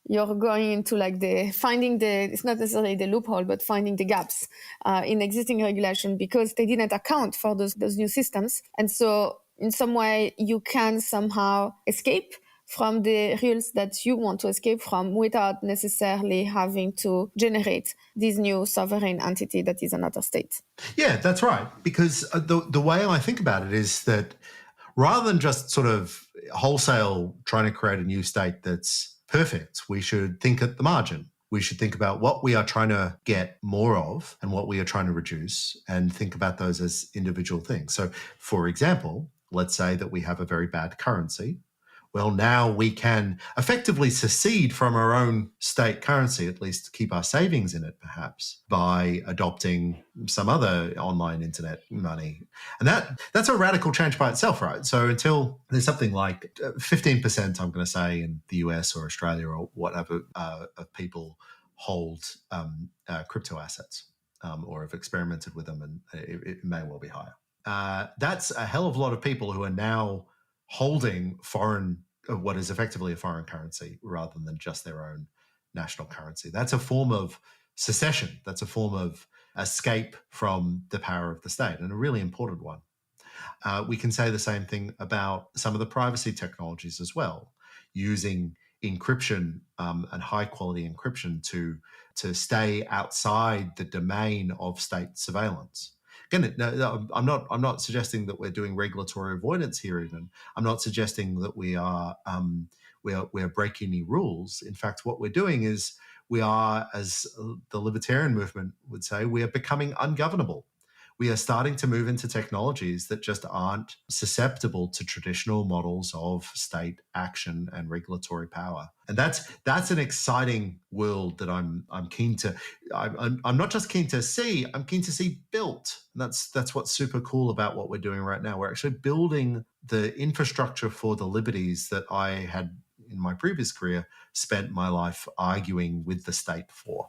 you're going into like it's not necessarily the loophole, but finding the gaps in existing regulation because they didn't account for those new systems. And so in some way you can somehow escape from the rules that you want to escape from without necessarily having to generate this new sovereign entity that is another state. Yeah, that's right. Because the way I think about it is that rather than just sort of wholesale trying to create a new state that's perfect, we should think at the margin. We should think about what we are trying to get more of and what we are trying to reduce and think about those as individual things. So, for example, let's say that we have a very bad currency. Well, now we can effectively secede from our own state currency, at least keep our savings in it, perhaps, by adopting some other online internet money. And that's a radical change by itself, right? So until there's something like 15%, I'm going to say, in the US or Australia or whatever, of people hold crypto assets or have experimented with them, and it may well be higher. That's a hell of a lot of people who are now holding what is effectively a foreign currency rather than just their own national currency. That's a form of secession. That's a form of escape from the power of the state, and a really important one. We can say the same thing about some of the privacy technologies as well, using encryption and high-quality encryption to stay outside the domain of state surveillance. Again, no, I'm not suggesting that we're doing regulatory avoidance here. Even I'm not suggesting that we are breaking any rules. In fact, what we're doing is we are, as the libertarian movement would say, we are becoming ungovernable. We are starting to move into technologies that just aren't susceptible to traditional models of state action and regulatory power. And that's an exciting world that I'm keen to. I'm not just keen to see. I'm keen to see built. And that's what's super cool about what we're doing right now. We're actually building the infrastructure for the liberties that I had in my previous career spent my life arguing with the state for.